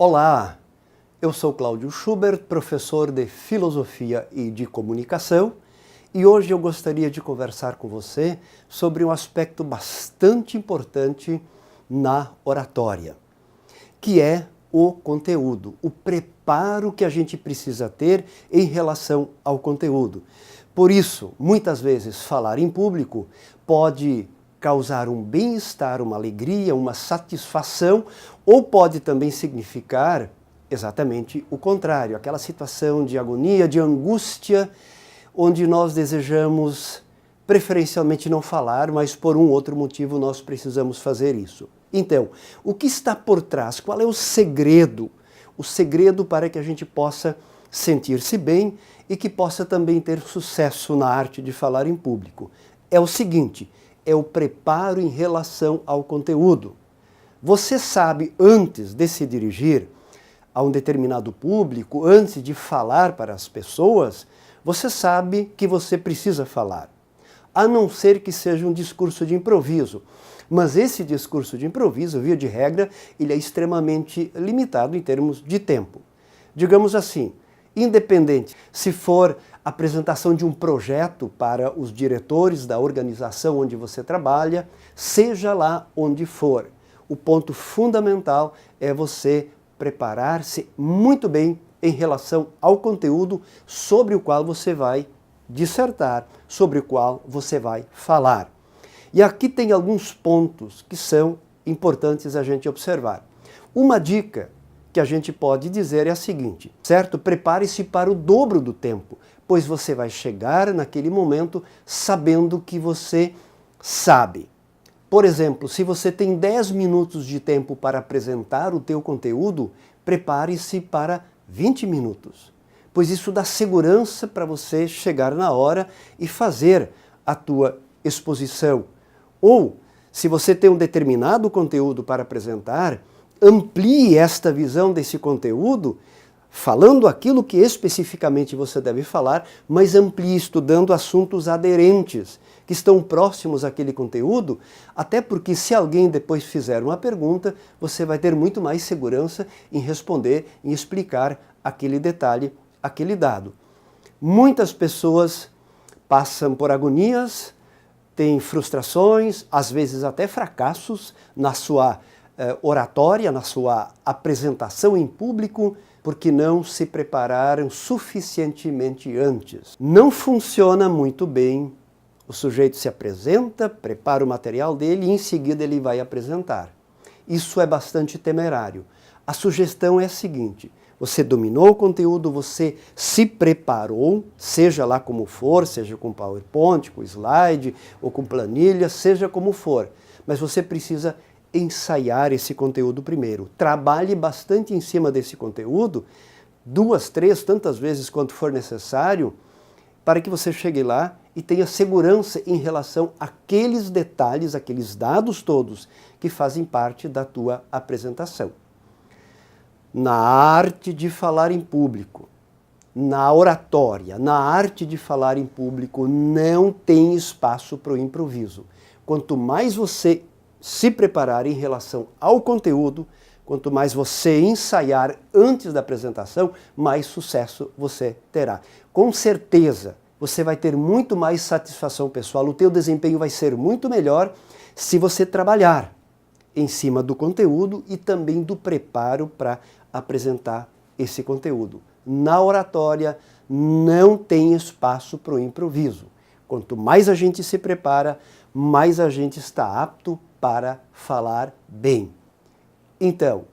Olá, eu sou Cláudio Schubert, professor de Filosofia e de Comunicação, e hoje eu gostaria de conversar com você sobre um aspecto bastante importante na oratória, que é o conteúdo, o preparo que a gente precisa ter em relação ao conteúdo. Por isso, muitas vezes, falar em público pode causar um bem-estar, uma alegria, uma satisfação, ou pode também significar exatamente o contrário, aquela situação de agonia, de angústia, onde nós desejamos preferencialmente não falar, mas por um outro motivo nós precisamos fazer isso. Então, o que está por trás? Qual é o segredo? O segredo para que a gente possa sentir-se bem e que possa também ter sucesso na arte de falar em público. É o seguinte, é o preparo em relação ao conteúdo. Você sabe, antes de se dirigir a um determinado público, antes de falar para as pessoas, você sabe que você precisa falar. A não ser que seja um discurso de improviso. Mas esse discurso de improviso, via de regra, ele é extremamente limitado em termos de tempo. Digamos assim, independente se for a apresentação de um projeto para os diretores da organização onde você trabalha, seja lá onde for. O ponto fundamental é você preparar-se muito bem em relação ao conteúdo sobre o qual você vai dissertar, sobre o qual você vai falar. E aqui tem alguns pontos que são importantes a gente observar. Uma dica que a gente pode dizer é a seguinte, certo? Prepare-se para o dobro do tempo, pois você vai chegar naquele momento sabendo que você sabe. Por exemplo, se você tem 10 minutos de tempo para apresentar o teu conteúdo, prepare-se para 20 minutos, pois isso dá segurança para você chegar na hora e fazer a tua exposição. Ou, se você tem um determinado conteúdo para apresentar, amplie esta visão desse conteúdo, falando aquilo que especificamente você deve falar, mas amplie estudando assuntos aderentes, que estão próximos àquele conteúdo, até porque se alguém depois fizer uma pergunta, você vai ter muito mais segurança em responder, em explicar aquele detalhe, aquele dado. Muitas pessoas passam por agonias, têm frustrações, às vezes até fracassos na sua oratória, na sua apresentação em público, porque não se prepararam suficientemente antes. Não funciona muito bem. O sujeito se apresenta, prepara o material dele e em seguida ele vai apresentar. Isso é bastante temerário. A sugestão é a seguinte, você dominou o conteúdo, você se preparou, seja lá como for, seja com PowerPoint, com slide ou com planilha, seja como for, mas você precisa ensaiar esse conteúdo primeiro. Trabalhe bastante em cima desse conteúdo, 2, 3, tantas vezes quanto for necessário, para que você chegue lá e tenha segurança em relação àqueles detalhes, aqueles dados todos que fazem parte da tua apresentação. Na arte de falar em público, na oratória, na arte de falar em público, não tem espaço para o improviso. Quanto mais você se preparar em relação ao conteúdo, quanto mais você ensaiar antes da apresentação, mais sucesso você terá. Com certeza, você vai ter muito mais satisfação pessoal, o teu desempenho vai ser muito melhor se você trabalhar em cima do conteúdo e também do preparo para apresentar esse conteúdo. Na oratória, não tem espaço para o improviso. Quanto mais a gente se prepara, mais a gente está apto para falar bem. Então,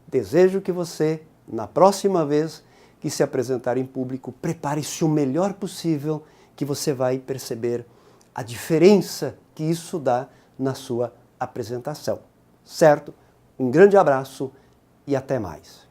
desejo que você, na próxima vez que se apresentar em público, prepare-se o melhor possível, que você vai perceber a diferença que isso dá na sua apresentação. Certo? Um grande abraço e até mais.